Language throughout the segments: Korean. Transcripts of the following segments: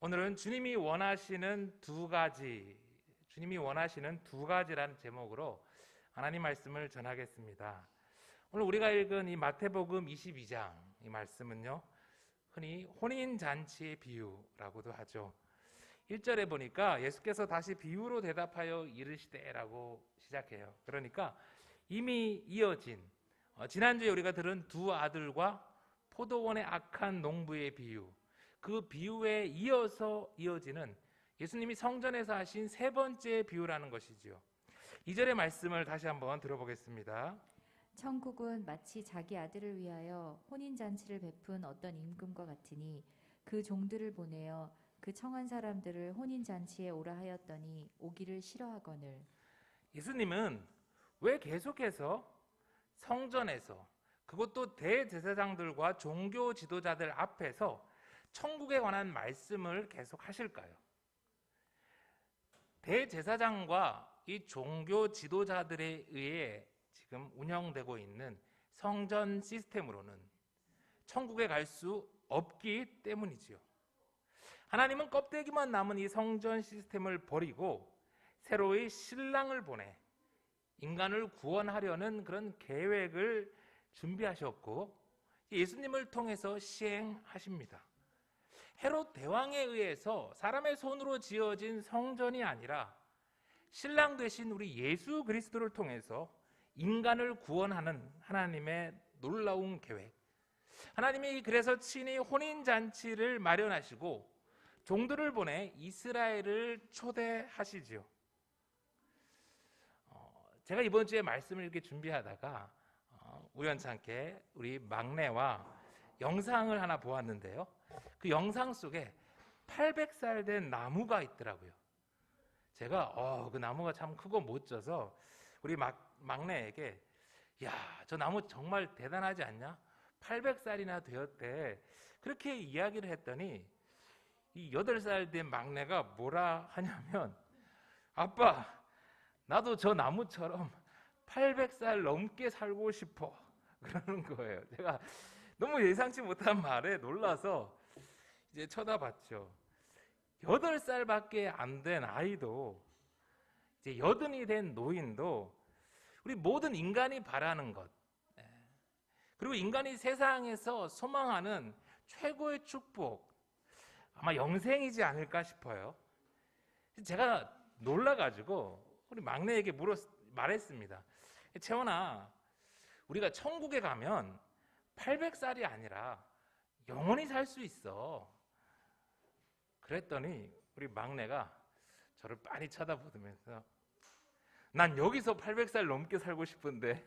오늘은 주님이 원하시는 두 가지라는 제목으로 하나님 말씀을 전하겠습니다. 오늘 우리가 읽은 이 마태복음 22장 이 말씀은요, 흔히 혼인잔치의 비유라고도 하죠. 1절에 보니까 예수께서 다시 비유로 대답하여 이르시되라고 시작해요. 그러니까 이미 이어진 지난주에 우리가 들은 두 아들과 포도원의 악한 농부의 비유, 그 비유에 이어서 이어지는 예수님이 성전에서 하신 세 번째 비유라는 것이지요. 2절의 말씀을 다시 한번 들어보겠습니다. 천국은 마치 자기 아들을 위하여 혼인잔치를 베푼 어떤 임금과 같으니 그 종들을 보내어 그 청한 사람들을 혼인잔치에 오라 하였더니 오기를 싫어하거늘. 예수님은 왜 계속해서 성전에서, 그것도 대제사장들과 종교 지도자들 앞에서 천국에 관한 말씀을 계속 하실까요? 대제사장과 이 종교 지도자들에 의해 지금 운영되고 있는 성전 시스템으로는 천국에 갈 수 없기 때문이지요. 하나님은 껍데기만 남은 이 성전 시스템을 버리고 새로이 신랑을 보내 인간을 구원하려는 그런 계획을 준비하셨고 예수님을 통해서 시행하십니다. 헤롯 대왕에 의해서 사람의 손으로 지어진 성전이 아니라 신랑 되신 우리 예수 그리스도를 통해서 인간을 구원하는 하나님의 놀라운 계획, 하나님이 그래서 친히 혼인잔치를 마련하시고 종들을 보내 이스라엘을 초대하시지요. 제가 이번 주에 말씀을 이렇게 준비하다가 우연찮게 우리 막내와 영상을 하나 보았는데요, 그 영상 속에 800살 된 나무가 있더라고요. 제가 그 나무가 참 크고 멋져서 우리 막내에게, 야, 저 나무 정말 대단하지 않냐? 800살이나 되었대. 그렇게 이야기를 했더니 이 8살 된 막내가 뭐라 하냐면, 아빠, 나도 저 나무처럼 800살 넘게 살고 싶어, 그러는 거예요. 제가 너무 예상치 못한 말에 놀라서 이제 쳐다봤죠. 8살밖에 안 된 아이도, 이제 80이 된 노인도 우리 모든 인간이 바라는 것, 그리고 인간이 세상에서 소망하는 최고의 축복, 아마 영생이지 않을까 싶어요. 제가 놀라가지고 우리 막내에게 말했습니다. 채원아, 우리가 천국에 가면 800살이 아니라 영원히 살 수 있어. 그랬더니 우리 막내가 저를 빤히 쳐다보면서, 난 여기서 800살 넘게 살고 싶은데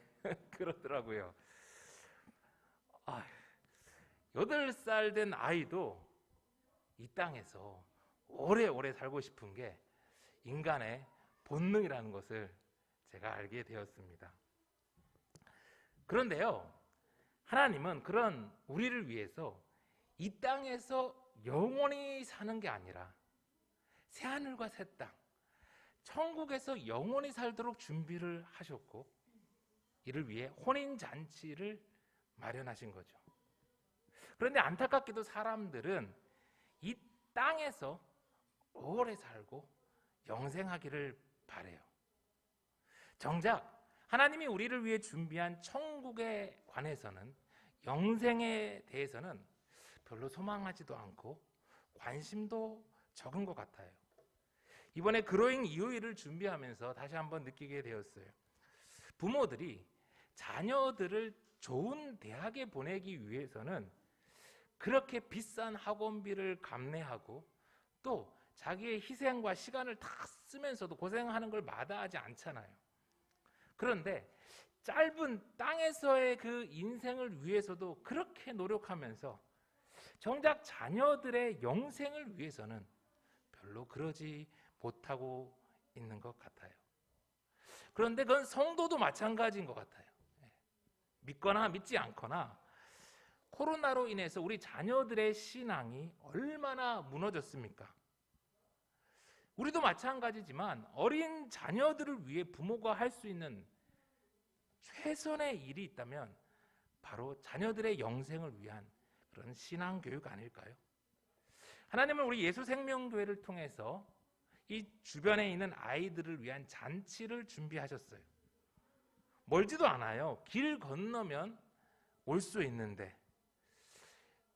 그러더라고요. 8살 된 아이도 이 땅에서 오래오래 살고 싶은 게 인간의 본능이라는 것을 제가 알게 되었습니다. 그런데요, 하나님은 그런 우리를 위해서 이 땅에서 영원히 사는 게 아니라 새하늘과 새 땅, 천국에서 영원히 살도록 준비를 하셨고, 이를 위해 혼인잔치를 마련하신 거죠. 그런데 안타깝게도 사람들은 이 땅에서 오래 살고 영생하기를 바래요. 정작 하나님이 우리를 위해 준비한 천국에 관해서는, 영생에 대해서는 별로 소망하지도 않고 관심도 적은 것 같아요. 이번에 그로잉 이후일을 준비하면서 다시 한번 느끼게 되었어요. 부모들이 자녀들을 좋은 대학에 보내기 위해서는 그렇게 비싼 학원비를 감내하고 또 자기의 희생과 시간을 다 쓰면서도 고생하는 걸 마다하지 않잖아요. 그런데 짧은 땅에서의 그 인생을 위해서도 그렇게 노력하면서 정작 자녀들의 영생을 위해서는 별로 그러지 못하고 있는 것 같아요. 그런데 그건 성도도 마찬가지인 것 같아요. 믿거나 믿지 않거나 코로나로 인해서 우리 자녀들의 신앙이 얼마나 무너졌습니까? 우리도 마찬가지지만 어린 자녀들을 위해 부모가 할 수 있는 최선의 일이 있다면 바로 자녀들의 영생을 위한 그런 신앙 교육 아닐까요? 하나님은 우리 예수생명교회를 통해서 이 주변에 있는 아이들을 위한 잔치를 준비하셨어요. 멀지도 않아요. 길 건너면 올 수 있는데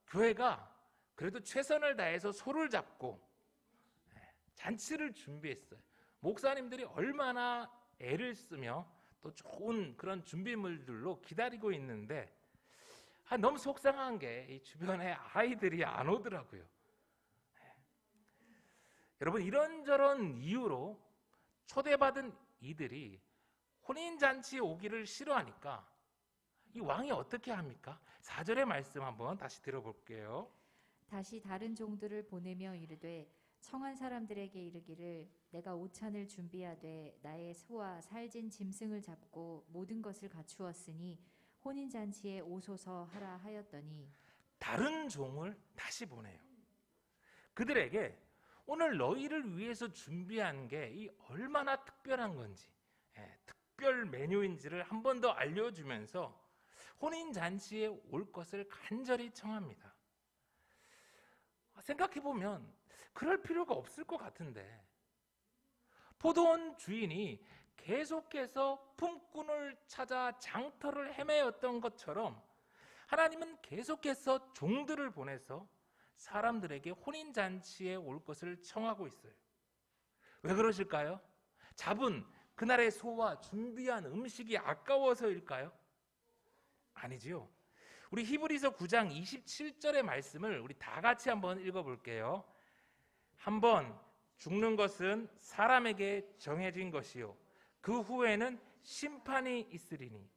교회가 그래도 최선을 다해서 소를 잡고 잔치를 준비했어요. 목사님들이 얼마나 애를 쓰며 또 좋은 그런 준비물들로 기다리고 있는데 너무 속상한 게 이 주변에 아이들이 안 오더라고요. 여러분, 이런저런 이유로 초대받은 이들이 혼인잔치에 오기를 싫어하니까 이 왕이 어떻게 합니까? 4절의 말씀 한번 다시 들어볼게요. 다시 다른 종들을 보내며 이르되 청한 사람들에게 이르기를 내가 오찬을 준비하되 나의 소와 살진 짐승을 잡고 모든 것을 갖추었으니 혼인잔치에 오소서 하라 하였더니 다른 종을 다시 보내요. 그들에게 오늘 너희를 위해서 준비한 게 이 얼마나 특별한 건지, 특별 메뉴인지를 한 번 더 알려주면서 혼인잔치에 올 것을 간절히 청합니다. 생각해보면 그럴 필요가 없을 것 같은데 포도원 주인이 계속해서 품꾼을 찾아 장터를 헤매었던 것처럼 하나님은 계속해서 종들을 보내서 사람들에게 혼인잔치에 올 것을 청하고 있어요. 왜 그러실까요? 잡은 그날의 소와 준비한 음식이 아까워서일까요? 아니지요. 우리 히브리서 9장 27절의 말씀을 우리 다 같이 한번 읽어볼게요. 한번 죽는 것은 사람에게 정해진 것이요 그 후에는 심판이 있으리니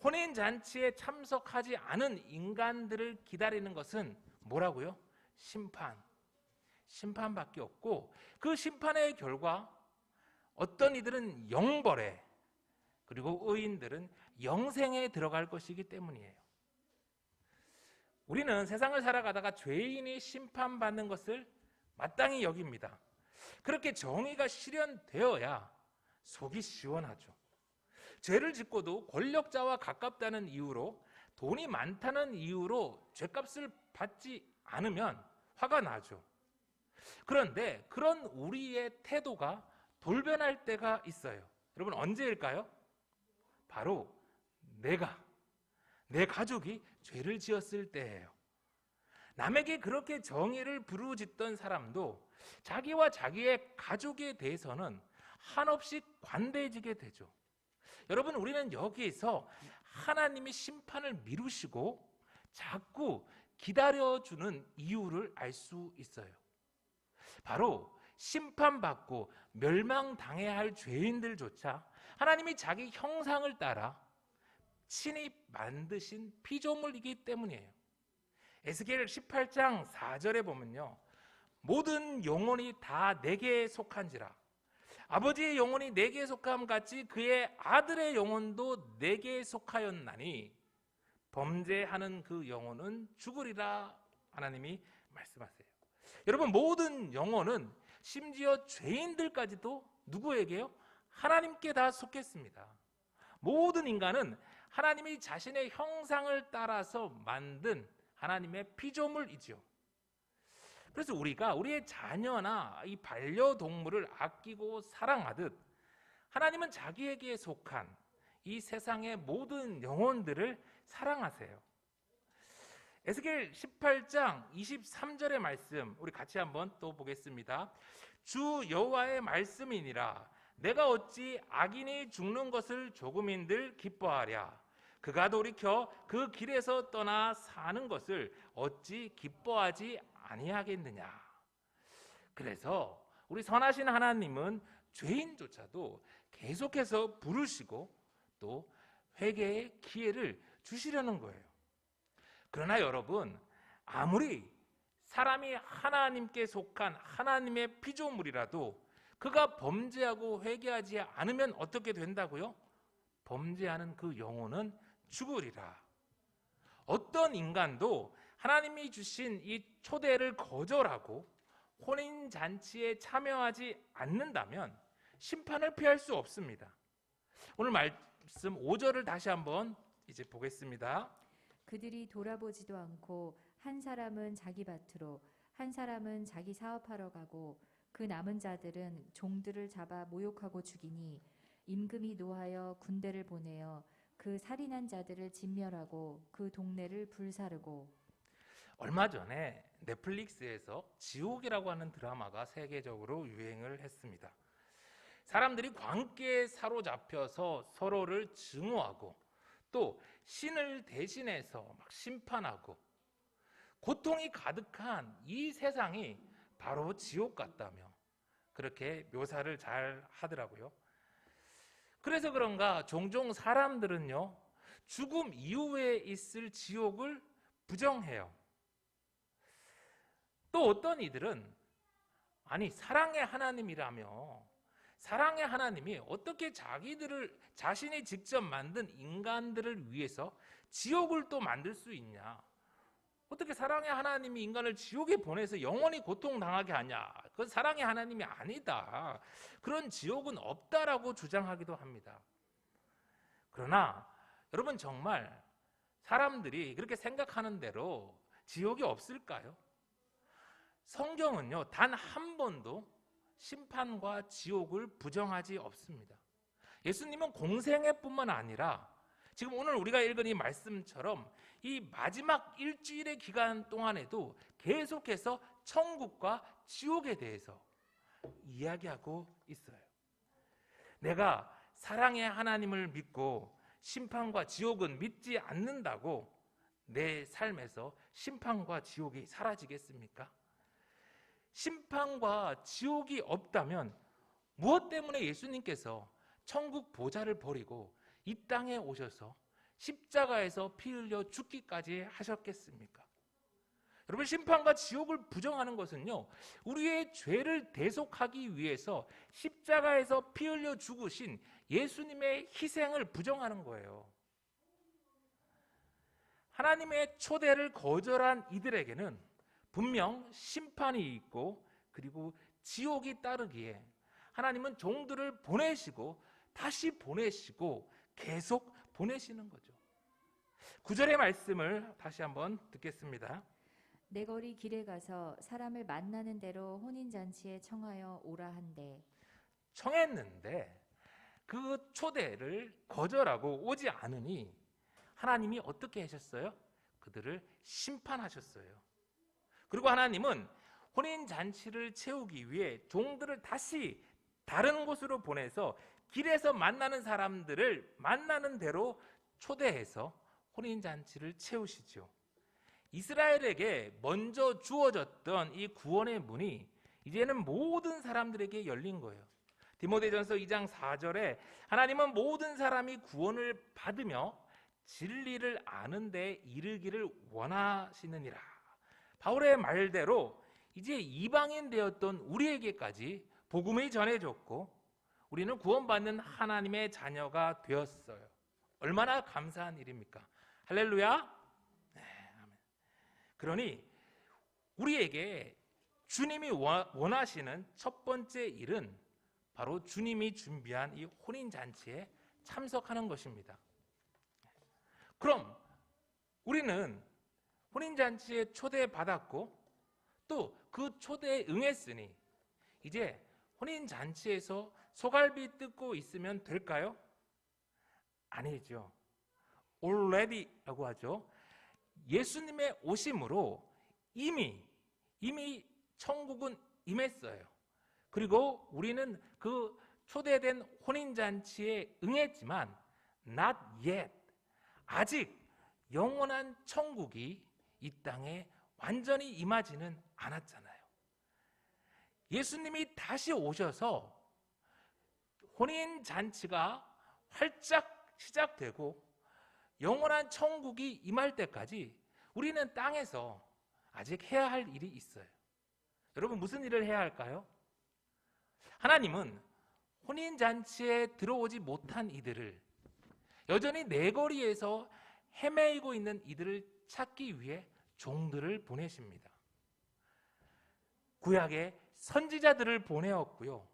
혼인잔치에 참석하지 않은 인간들을 기다리는 것은 뭐라고요? 심판밖에 없고 그 심판의 결과 어떤 이들은 영벌에 그리고 의인들은 영생에 들어갈 것이기 때문이에요. 우리는 세상을 살아가다가 죄인이 심판받는 것을 마땅히 여깁니다. 그렇게 정의가 실현되어야 속이 시원하죠. 죄를 짓고도 권력자와 가깝다는 이유로 돈이 많다는 이유로 죄값을 받지 않으면 화가 나죠. 그런데 그런 우리의 태도가 돌변할 때가 있어요. 여러분, 언제일까요? 바로 내 가족이 죄를 지었을 때예요. 남에게 그렇게 정의를 부르짖던 사람도 자기와 자기의 가족에 대해서는 한없이 관대해지게 되죠. 여러분, 우리는 여기에서 하나님이 심판을 미루시고 자꾸 기다려주는 이유를 알 수 있어요. 바로 심판받고 멸망당해야 할 죄인들조차 하나님이 자기 형상을 따라 친히 만드신 피조물이기 때문이에요. 에스겔 18장 4절에 보면요, 모든 영혼이 다 내게 속한지라 아버지의 영혼이 내게 속함 같이 그의 아들의 영혼도 내게 속하였나니 범죄하는 그 영혼은 죽으리라 하나님이 말씀하세요. 여러분, 모든 영혼은 심지어 죄인들까지도 누구에게요? 하나님께 다 속했습니다. 모든 인간은 하나님이 자신의 형상을 따라서 만든 하나님의 피조물이죠. 그래서 우리가 우리의 자녀나 이 반려동물을 아끼고 사랑하듯 하나님은 자기에게 속한 이 세상의 모든 영혼들을 사랑하세요. 에스겔 18장 23절의 말씀 우리 같이 한번 또 보겠습니다. 주 여호와의 말씀이니라 내가 어찌 악인이 죽는 것을 조금인들 기뻐하랴 그가 돌이켜 그 길에서 떠나 사는 것을 어찌 기뻐하지 아니하겠느냐. 그래서 우리 선하신 하나님은 죄인조차도 계속해서 부르시고 또 회개의 기회를 주시려는 거예요. 그러나 여러분, 아무리 사람이 하나님께 속한 하나님의 피조물이라도 그가 범죄하고 회개하지 않으면 어떻게 된다고요? 범죄하는 그 영혼은 죽으리라. 어떤 인간도 하나님이 주신 이 초대를 거절하고 혼인잔치에 참여하지 않는다면 심판을 피할 수 없습니다. 오늘 말씀 5절을 다시 한번 이제 보겠습니다. 그들이 돌아보지도 않고 한 사람은 자기 밭으로 한 사람은 자기 사업하러 가고 그 남은 자들은 종들을 잡아 모욕하고 죽이니 임금이 노하여 군대를 보내어 그 살인한 자들을 진멸하고 그 동네를 불사르고. 얼마 전에 넷플릭스에서 지옥이라고 하는 드라마가 세계적으로 유행을 했습니다. 사람들이 광기에 사로잡혀서 서로를 증오하고 또 신을 대신해서 막 심판하고 고통이 가득한 이 세상이 바로 지옥 같다며 그렇게 묘사를 잘 하더라고요. 그래서 그런가 종종 사람들은요, 죽음 이후에 있을 지옥을 부정해요. 또 어떤 이들은 아니 사랑의 하나님이라며 사랑의 하나님이 어떻게 자신이 직접 만든 인간들을 위해서 지옥을 또 만들 수 있냐? 어떻게 사랑의 하나님이 인간을 지옥에 보내서 영원히 고통당하게 하냐? 그건 사랑의 하나님이 아니다. 그런 지옥은 없다라고 주장하기도 합니다. 그러나 여러분 정말 사람들이 그렇게 생각하는 대로 지옥이 없을까요? 성경은요, 단 한 번도 심판과 지옥을 부정하지 없습니다. 예수님은 공생애뿐만 아니라 지금 오늘 우리가 읽은 이 말씀처럼 이 마지막 일주일의 기간 동안에도 계속해서 천국과 지옥에 대해서 이야기하고 있어요. 내가 사랑의 하나님을 믿고 심판과 지옥은 믿지 않는다고 내 삶에서 심판과 지옥이 사라지겠습니까? 심판과 지옥이 없다면 무엇 때문에 예수님께서 천국 보좌를 버리고 이 땅에 오셔서 십자가에서 피 흘려 죽기까지 하셨겠습니까? 여러분, 심판과 지옥을 부정하는 것은요, 우리의 죄를 대속하기 위해서 십자가에서 피 흘려 죽으신 예수님의 희생을 부정하는 거예요. 하나님의 초대를 거절한 이들에게는 분명 심판이 있고 그리고 지옥이 따르기에 하나님은 종들을 보내시고 다시 보내시고 계속 보내시는 거죠. 9절의 말씀을 다시 한번 듣겠습니다. 내 거리 길에 가서 사람을 만나는 대로 혼인잔치에 청하여 오라 한대. 청했는데 그 초대를 거절하고 오지 않으니 하나님이 어떻게 하셨어요? 그들을 심판하셨어요. 그리고 하나님은 혼인잔치를 채우기 위해 종들을 다시 다른 곳으로 보내서 길에서 만나는 사람들을 만나는 대로 초대해서 혼인잔치를 채우시죠. 이스라엘에게 먼저 주어졌던 이 구원의 문이 이제는 모든 사람들에게 열린 거예요. 디모데전서 2장 4절에 하나님은 모든 사람이 구원을 받으며 진리를 아는 데 이르기를 원하시느니라. 바울의 말대로 이제 이방인 되었던 우리에게까지 복음이 전해졌고 우리는 구원받는 하나님의 자녀가 되었어요. 얼마나 감사한 일입니까? 할렐루야. 네, 아멘. 그러니 우리에게 주님이 원하시는 첫 번째 일은 바로 주님이 준비한 이 혼인잔치에 참석하는 것입니다. 그럼 우리는 혼인잔치에 초대받았고 또 그 초대에 응했으니 이제 혼인잔치에서 소갈비 뜯고 있으면 될까요? 아니죠. already라고 하죠. 예수님의 오심으로 이미 천국은 임했어요. 그리고 우리는 그 초대된 혼인잔치에 응했지만 not yet, 아직 영원한 천국이 이 땅에 완전히 임하지는 않았잖아요. 예수님이 다시 오셔서 혼인잔치가 활짝 시작되고 영원한 천국이 임할 때까지 우리는 땅에서 아직 해야 할 일이 있어요. 여러분, 무슨 일을 해야 할까요? 하나님은 혼인잔치에 들어오지 못한 이들을, 여전히 내거리에서 헤매이고 있는 이들을 찾기 위해 종들을 보내십니다. 구약의 선지자들을 보내었고요,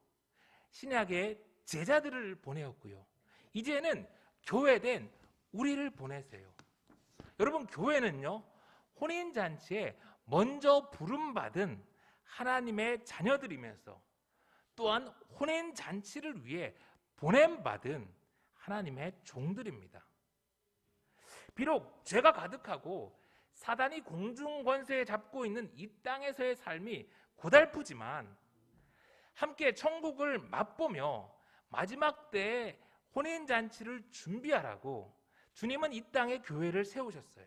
신약의 제자들을 보내었고요, 이제는 교회된 우리를 보내세요. 여러분, 교회는요 혼인잔치에 먼저 부름받은 하나님의 자녀들이면서 또한 혼인 잔치를 위해 보냄받은 하나님의 종들입니다. 비록 죄가 가득하고 사단이 공중 권세에 잡고 있는 이 땅에서의 삶이 고달프지만 함께 천국을 맛보며 마지막 때에 혼인 잔치를 준비하라고 주님은 이 땅에 교회를 세우셨어요.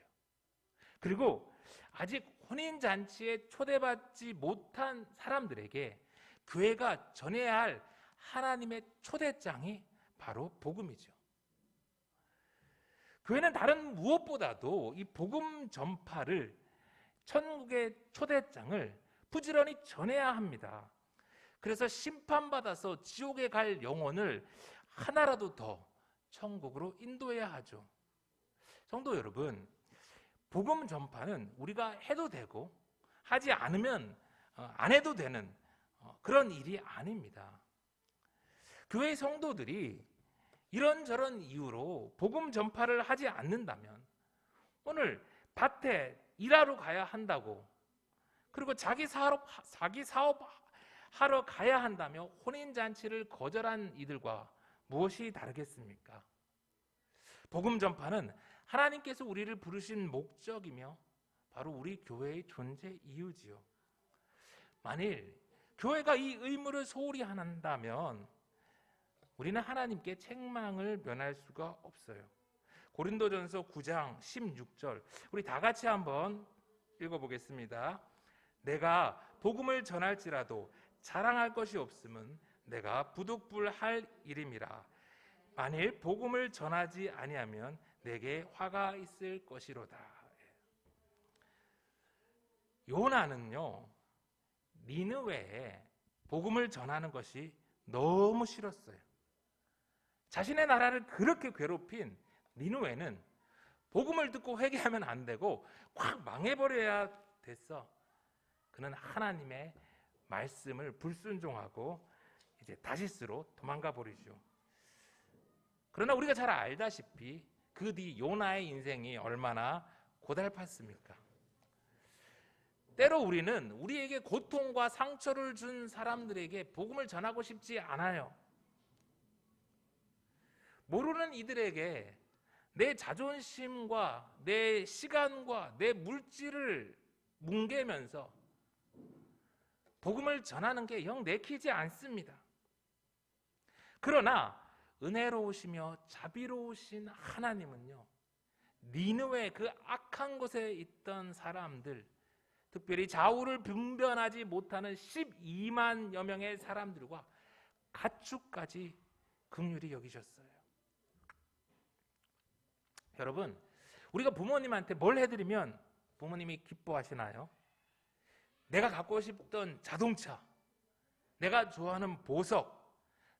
그리고 아직 혼인 잔치에 초대받지 못한 사람들에게 교회가 전해야 할 하나님의 초대장이 바로 복음이죠. 교회는 다른 무엇보다도 이 복음 전파를, 천국의 초대장을 부지런히 전해야 합니다. 그래서 심판받아서 지옥에 갈 영혼을 하나라도 더 천국으로 인도해야 하죠. 성도 여러분, 복음 전파는 우리가 해도 되고 하지 않으면 안 해도 되는 그런 일이 아닙니다. 교회 성도들이 이런저런 이유로 복음 전파를 하지 않는다면 오늘 밭에 일하러 가야 한다고, 그리고 자기 사업 하러 가야 한다며 혼인잔치를 거절한 이들과 무엇이 다르겠습니까? 복음 전파는 하나님께서 우리를 부르신 목적이며 바로 우리 교회의 존재 이유지요. 만일 교회가 이 의무를 소홀히 한다면 우리는 하나님께 책망을 면할 수가 없어요. 고린도전서 9장 16절 우리 다 같이 한번 읽어보겠습니다. 내가 복음을 전할지라도 자랑할 것이 없음은 내가 부득불할 일임이라. 만일 복음을 전하지 아니하면 내게 화가 있을 것이로다. 요나는요, 니느웨에 복음을 전하는 것이 너무 싫었어요. 자신의 나라를 그렇게 괴롭힌 니느웨는 복음을 듣고 회개하면 안 되고 확 망해버려야 됐어. 그는 하나님의 말씀을 불순종하고 이제 다시스로 도망가 버리죠. 그러나 우리가 잘 알다시피 그 뒤 요나의 인생이 얼마나 고달팠습니까? 때로 우리는 우리에게 고통과 상처를 준 사람들에게 복음을 전하고 싶지 않아요. 모르는 이들에게 내 자존심과 내 시간과 내 물질을 뭉개면서 복음을 전하는 게 영 내키지 않습니다. 그러나 은혜로우시며 자비로우신 하나님은요, 니느웨 그 악한 곳에 있던 사람들, 특별히 좌우를 분별하지 못하는 12만여 명의 사람들과 가축까지 긍휼히 여기셨어요. 여러분, 우리가 부모님한테 뭘 해드리면 부모님이 기뻐하시나요? 내가 갖고 싶던 자동차, 내가 좋아하는 보석,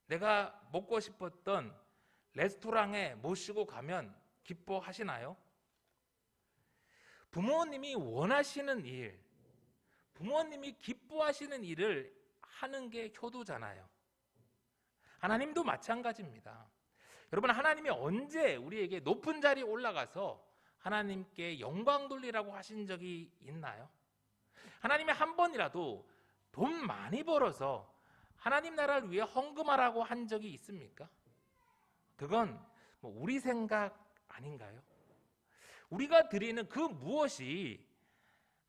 내가 먹고 싶었던 레스토랑에 모시고 가면 기뻐하시나요? 부모님이 원하시는 일, 부모님이 기뻐하시는 일을 하는 게 효도잖아요. 하나님도 마찬가지입니다. 여러분, 하나님이 언제 우리에게 높은 자리에 올라가서 하나님께 영광 돌리라고 하신 적이 있나요? 하나님이 한 번이라도 돈 많이 벌어서 하나님 나라를 위해 헌금하라고 한 적이 있습니까? 그건 우리 생각 아닌가요? 우리가 드리는 그 무엇이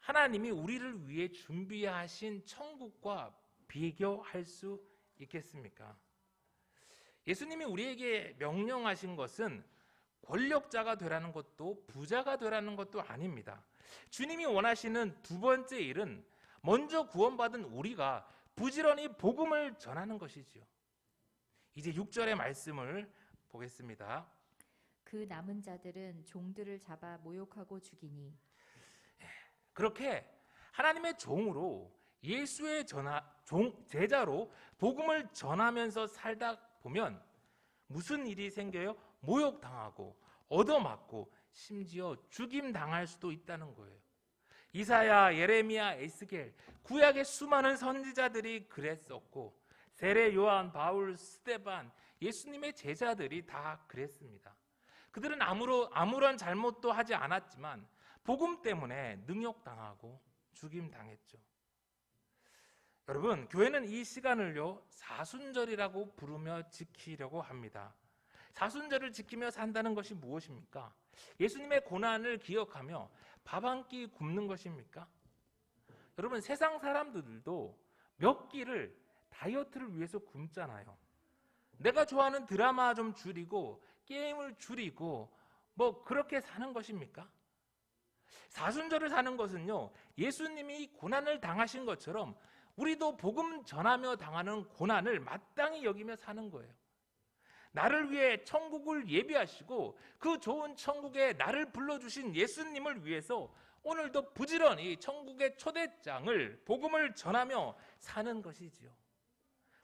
하나님이 우리를 위해 준비하신 천국과 비교할 수 있겠습니까? 예수님이 우리에게 명령하신 것은 권력자가 되라는 것도 부자가 되라는 것도 아닙니다. 주님이 원하시는 두 번째 일은 먼저 구원받은 우리가 부지런히 복음을 전하는 것이지요. 이제 6절의 말씀을 보겠습니다. 그 남은 자들은 종들을 잡아 모욕하고 죽이니. 그렇게 하나님의 종으로 예수의 제자로 복음을 전하면서 살다 보면 무슨 일이 생겨요? 모욕당하고 얻어맞고 심지어 죽임당할 수도 있다는 거예요. 이사야, 예레미야, 에스겔, 구약의 수많은 선지자들이 그랬었고 세례 요한, 바울, 스데반, 예수님의 제자들이 다 그랬습니다. 그들은 아무런 잘못도 하지 않았지만 복음 때문에 능욕당하고 죽임 당했죠. 여러분, 교회는 이 시간을요 사순절이라고 부르며 지키려고 합니다. 사순절을 지키며 산다는 것이 무엇입니까? 예수님의 고난을 기억하며 밥 한 끼 굶는 것입니까? 여러분, 세상 사람들도 몇 끼를 다이어트를 위해서 굶잖아요. 내가 좋아하는 드라마 좀 줄이고 게임을 줄이고 뭐 그렇게 사는 것입니까? 사순절을 사는 것은요, 예수님이 고난을 당하신 것처럼 우리도 복음 전하며 당하는 고난을 마땅히 여기며 사는 거예요. 나를 위해 천국을 예비하시고 그 좋은 천국에 나를 불러주신 예수님을 위해서 오늘도 부지런히 천국의 초대장을 복음을 전하며 사는 것이지요.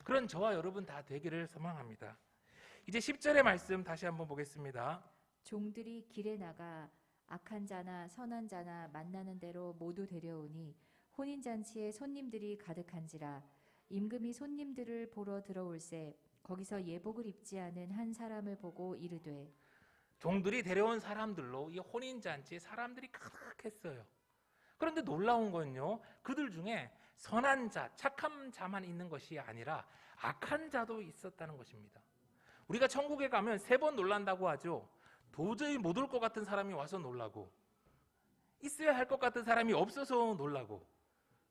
그런 저와 여러분 다 되기를 소망합니다. 이제 10절의 말씀 다시 한번 보겠습니다. 종들이 길에 나가 악한 자나 선한 자나 만나는 대로 모두 데려오니 혼인잔치에 손님들이 가득한지라. 임금이 손님들을 보러 들어올새 거기서 예복을 입지 않은 한 사람을 보고 이르되. 종들이 데려온 사람들로 이 혼인잔치에 사람들이 가득했어요. 그런데 놀라운 건요, 그들 중에 선한 자, 착한 자만 있는 것이 아니라 악한 자도 있었다는 것입니다. 우리가 천국에 가면 3번 놀란다고 하죠. 도저히 못 올 것 같은 사람이 와서 놀라고, 있어야 할 것 같은 사람이 없어서 놀라고,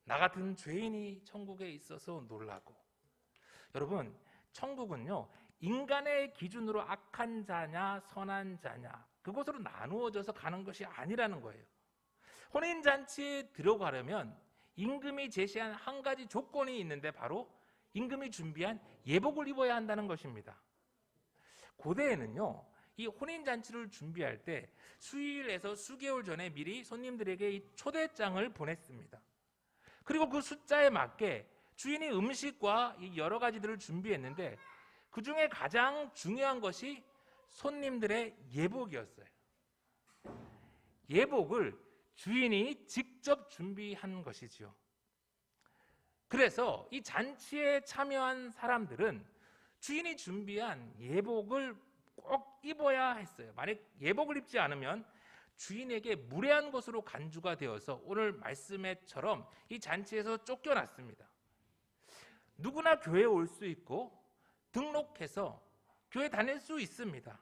나 같은 죄인이 천국에 있어서 놀라고. 여러분, 천국은요 인간의 기준으로 악한 자냐 선한 자냐 그것으로 나누어져서 가는 것이 아니라는 거예요. 혼인잔치에 들어가려면 임금이 제시한 한 가지 조건이 있는데 바로 임금이 준비한 예복을 입어야 한다는 것입니다. 고대에는요 이 혼인잔치를 준비할 때 수일에서 수개월 전에 미리 손님들에게 이 초대장을 보냈습니다. 그리고 그 숫자에 맞게 주인이 음식과 여러 가지들을 준비했는데 그 중에 가장 중요한 것이 손님들의 예복이었어요. 예복을 주인이 직접 준비한 것이지요. 그래서 이 잔치에 참여한 사람들은 주인이 준비한 예복을 꼭 입어야 했어요. 만약 예복을 입지 않으면 주인에게 무례한 것으로 간주가 되어서 오늘 말씀에처럼 이 잔치에서 쫓겨났습니다. 누구나 교회에 올 수 있고 등록해서 교회 다닐 수 있습니다.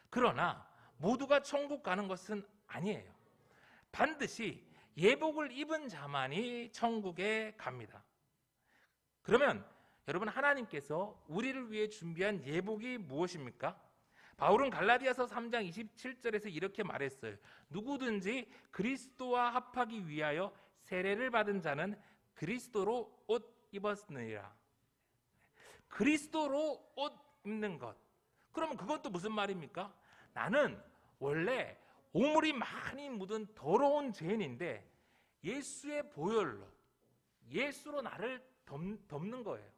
그러나 모두가 천국 가는 것은 아니에요. 반드시 예복을 입은 자만이 천국에 갑니다. 그러면 여러분, 하나님께서 우리를 위해 준비한 예복이 무엇입니까? 바울은 갈라디아서 3장 27절에서 이렇게 말했어요. 누구든지 그리스도와 합하기 위하여 세례를 받은 자는 그리스도로 옷 입었느니라. 그리스도로 옷 입는 것. 그러면 그것도 무슨 말입니까? 나는 원래 오물이 많이 묻은 더러운 죄인인데 예수의 보혈로, 예수로 나를 덮는 거예요.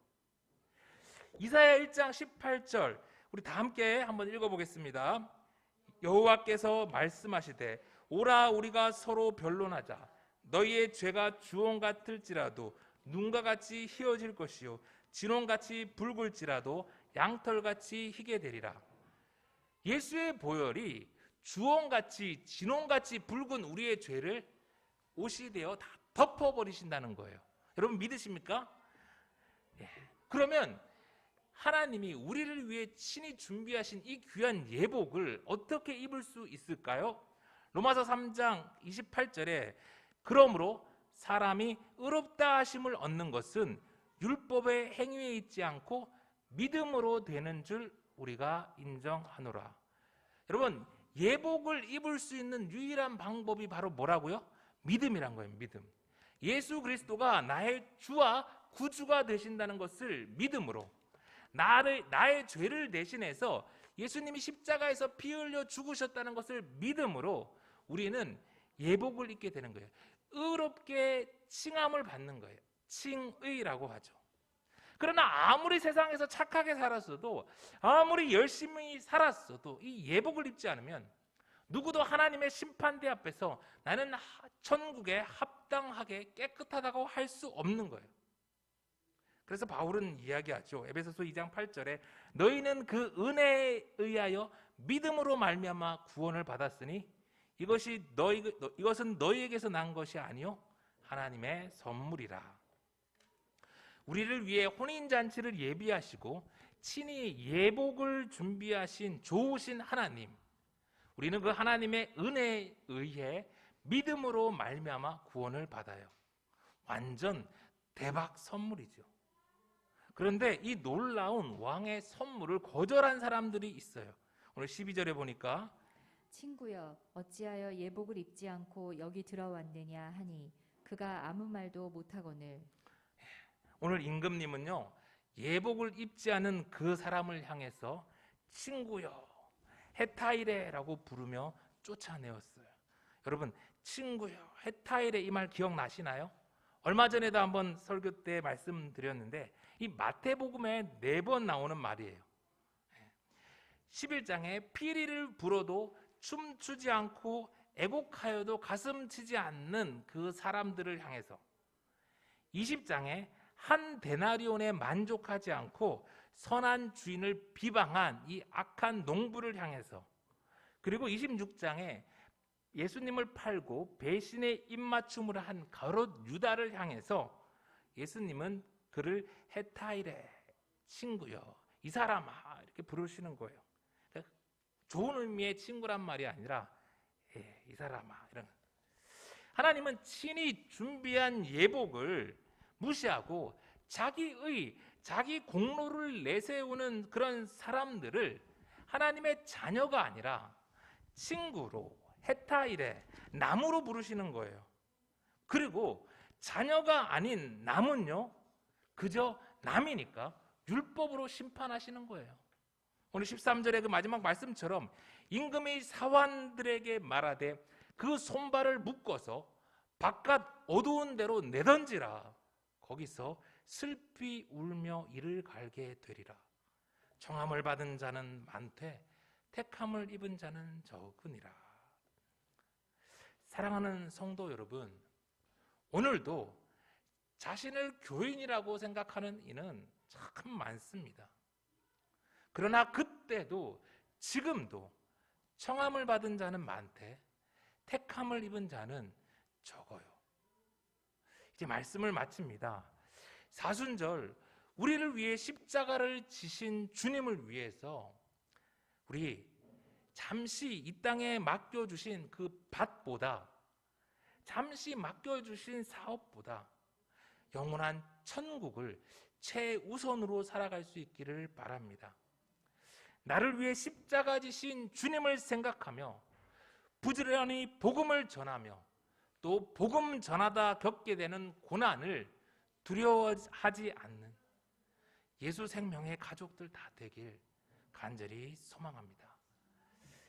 이사야 1장 18절 우리 다 함께 한번 읽어보겠습니다. 여호와께서 말씀하시되 오라 우리가 서로 변론하자. 너희의 죄가 주홍 같을지라도 눈과 같이 희어질 것이요 진홍같이 붉을지라도 양털같이 희게 되리라. 예수의 보혈이 주홍같이 진홍같이 붉은 우리의 죄를 옷이 되어 다 덮어버리신다는 거예요. 여러분 믿으십니까? 예. 그러면 하나님이 우리를 위해 친히 준비하신 이 귀한 예복을 어떻게 입을 수 있을까요? 로마서 3장 28절에 그러므로 사람이 의롭다 하심을 얻는 것은 율법의 행위에 있지 않고 믿음으로 되는 줄 우리가 인정하노라. 여러분, 예복을 입을 수 있는 유일한 방법이 바로 뭐라고요? 믿음이란 거예요. 믿음. 예수 그리스도가 나의 주와 구주가 되신다는 것을 믿음으로, 나의 죄를 대신해서 예수님이 십자가에서 피 흘려 죽으셨다는 것을 믿음으로 우리는 예복을 입게 되는 거예요. 의롭게 칭함을 받는 거예요. 칭의라고 하죠. 그러나 아무리 세상에서 착하게 살았어도, 아무리 열심히 살았어도 이 예복을 입지 않으면 누구도 하나님의 심판대 앞에서 나는 천국에 합당하게 깨끗하다고 할 수 없는 거예요. 그래서 바울은 이야기하죠. 에베소서 2장 8절에 너희는 그 은혜에 의하여 믿음으로 말미암아 구원을 받았으니 이것은 너희에게서 난 것이 아니요 하나님의 선물이라. 우리를 위해 혼인잔치를 예비하시고 친히 예복을 준비하신 좋으신 하나님, 우리는 그 하나님의 은혜에 의해 믿음으로 말미암아 구원을 받아요. 완전 대박 선물이죠. 그런데 이 놀라운 왕의 선물을 거절한 사람들이 있어요. 오늘 12절에 보니까 친구여 어찌하여 예복을 입지 않고 여기 들어왔느냐 하니 그가 아무 말도 못하거늘. 오늘 임금님은요, 예복을 입지 않은 그 사람을 향해서 친구여 헤타이레라고 부르며 쫓아내었어요. 여러분, 친구여 헤타이레 이 말 기억나시나요? 얼마 전에도 한번 설교 때 말씀드렸는데 이 마태복음에 4번 나오는 말이에요. 11장에 피리를 불어도 춤추지 않고 애곡하여도 가슴 치지 않는 그 사람들을 향해서, 20장에 한 데나리온에 만족하지 않고 선한 주인을 비방한 이 악한 농부를 향해서, 그리고 26장에 예수님을 팔고 배신의 입맞춤을 한 가롯 유다를 향해서 예수님은 그를 헤타이레 친구여 이 사람아 이렇게 부르시는 거예요. 좋은 의미의 친구란 말이 아니라 이 사람아 이런. 하나님은 친히 준비한 예복을 무시하고 자기 공로를 내세우는 그런 사람들을 하나님의 자녀가 아니라 친구로 헤타이레 남으로 부르시는 거예요. 그리고 자녀가 아닌 남은요 그저 남이니까 율법으로 심판하시는 거예요. 오늘 13절의 그 마지막 말씀처럼 임금이 사환들에게 말하되 그 손발을 묶어서 바깥 어두운 데로 내던지라. 거기서 슬피 울며 이를 갈게 되리라. 청함을 받은 자는 많되 택함을 입은 자는 적으니라. 사랑하는 성도 여러분, 오늘도 자신을 교인이라고 생각하는 이는 참 많습니다. 그러나 그때도 지금도 청함을 받은 자는 많되 택함을 입은 자는 적어요. 이제 말씀을 마칩니다. 사순절, 우리를 위해 십자가를 지신 주님을 위해서 우리 잠시 이 땅에 맡겨주신 그 밭보다, 잠시 맡겨주신 사업보다 영원한 천국을 최우선으로 살아갈 수 있기를 바랍니다. 나를 위해 십자가 지신 주님을 생각하며 부지런히 복음을 전하며 또 복음 전하다 겪게 되는 고난을 두려워하지 않는 예수 생명의 가족들 다 되길 간절히 소망합니다.